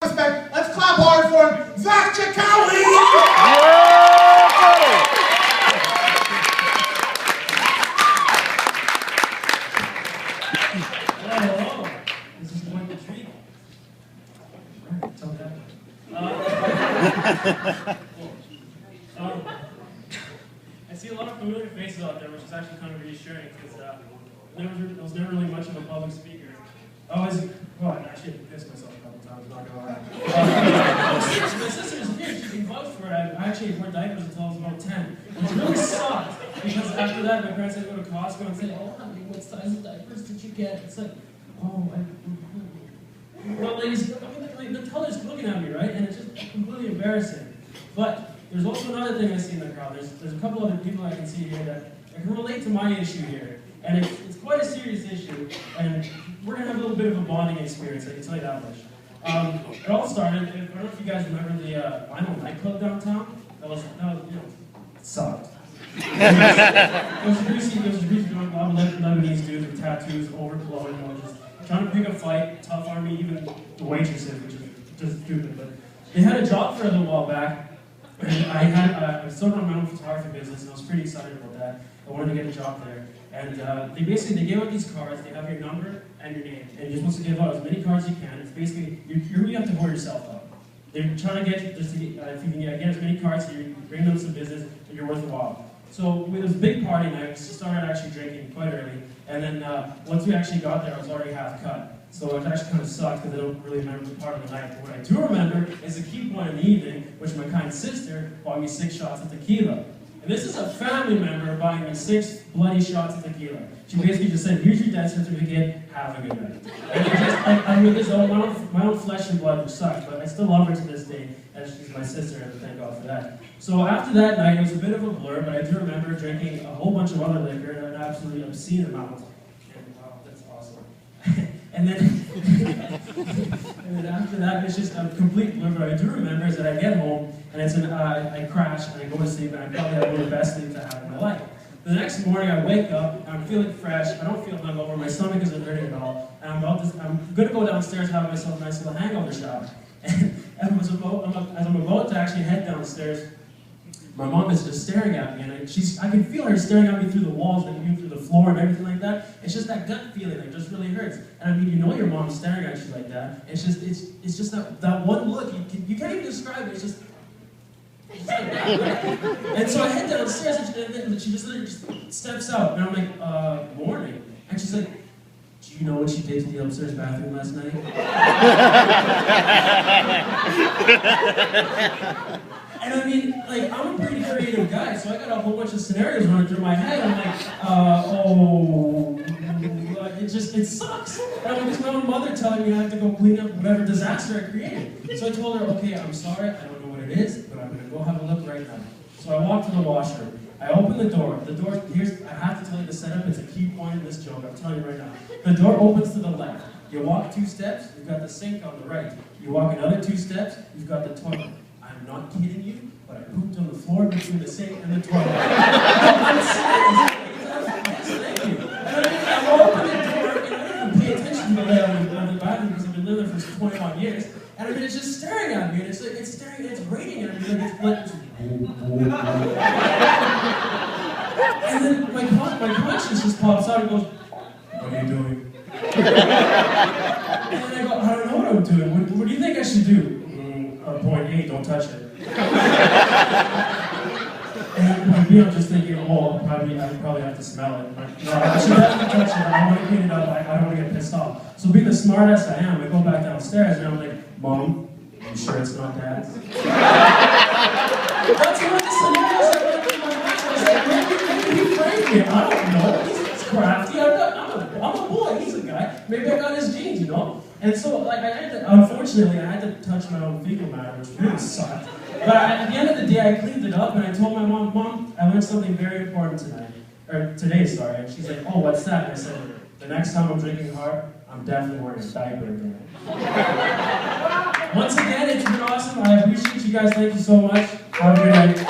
Respect. Let's clap hard for him. Zach Cherkaoui! Hello. This is quite the treat. Alright, tell that. I see a lot of familiar faces out there, which is actually kind of reassuring because I was never really much of a public speaker. I actually had to piss myself a couple times, not gonna lie. My sister's here, she can vouch for it. I actually wore diapers until I was about 10, which really sucked because after that, my parents had to go to Costco and say, "Oh, honey, what size of diapers did you get?" It's like, oh, well, ladies, the teller's looking at me, right? And it's just completely embarrassing. But there's also another thing I see in the crowd. There's a couple other people I can see here that can relate to my issue here. And it's quite a serious issue, and we're going to have a little bit of a bonding experience, I can tell you that much. It all started, I don't know if you guys remember the Vinyl nightclub downtown. That was, it sucked. It was a greasy drunk, a lot of Lebanese dudes with tattoos, overflowing, just trying to pick a fight, tough on me, even the waitresses, which is just stupid. But they had a job fair a little while back, and I started on my own photography business, and I was pretty excited about that. I wanted to get a job there. And they gave out these cards. They have your number and your name, and you're supposed to give out as many cards as you can. It's basically you have to hold yourself up. They're trying to get if you can get as many cards, so you bring them some business, and you're worth a while. So with this big party night, we started actually drinking quite early, and then once we actually got there, I was already half cut. So it actually kind of sucked because I don't really remember the part of the night. But what I do remember is the key point in the evening, which my kind sister bought me 6 shots of tequila. And this is a family member buying me 6 bloody shots of tequila. She basically just said, "Here's your death certificate, have a good night." And this is my own flesh and blood, which sucks, but I still love her to this day, and she's my sister, and thank God for that. So after that night, it was a bit of a blur, but I do remember drinking a whole bunch of other liquor at an absolutely obscene amount. And wow, that's awesome. and then after that, it's just a complete blur, but I do remember is that I get home, and I crash, and I go to sleep, and I probably have one of the best sleeps I have in my life. The next morning, I wake up, and I'm feeling fresh, I don't feel hungover, my stomach isn't hurting at all, and I'm going to go downstairs and have myself a nice little hangover shot. And as I'm about to actually head downstairs, my mom is just staring at me, and I can feel her staring at me through the walls, and even through the floor, and everything like that. It's just that gut feeling that just really hurts. And I mean, you know your mom's staring at you like that. It's just that one look. You can't even describe it. It's just like that. And so I head downstairs, and she just steps out, and I'm like, "Morning." And she's like, "Do you know what she did to the upstairs bathroom last night?" And I mean, like, I'm a pretty creative guy, so I got a whole bunch of scenarios running through my head. I'm like, it sucks. And I'm like, it's my own mother telling me I have to go clean up whatever disaster I created. So I told her, "Okay, I'm sorry, I don't know what it is, but I'm gonna go have a look right now." So I walk to the washroom. I open the door. I have to tell you the setup, it's a key point in this joke, I'm telling you right now. The door opens to the left. You walk 2 steps, you've got the sink on the right. You walk another 2 steps, you've got the toilet. I'm not kidding you, but I pooped on the floor between the sink and the toilet. I'm serious. Thank you. And I open the door, and I don't even pay attention to the layout of the bathroom because I've been living there for 21 years. And I mean, it's just staring at me, and it's staring, and it's raining, and it's and then my conscience just pops out and goes, "What are you doing?" And then I go, "I don't know what I'm doing. What do you think I should do?" "Point 8, don't touch it." And like me, I'm just thinking, "Oh, I probably have to smell it." Like, no, I should have to touch it. I want to clean it up. I don't want to get pissed off. So being the smartass I am, I go back downstairs and I'm like, "Mom, you sure it's not Dad's?" That's one of the scenarios that went through my mind. I was like, maybe he framed me. I don't know. He's crafty. I'm a boy. He's a guy. Maybe I got his genes, you know? And so, like, unfortunately, I had to touch my own fecal matter, which really sucked. But at the end of the day, I cleaned it up, and I told my mom, "Mom, I learned something very important today, sorry." And she's like, "Oh, what's that?" And I said, "The next time I'm drinking hard, I'm definitely wearing a diaper again." Once again, it's been awesome. I appreciate you guys. Thank you so much. Have a good night.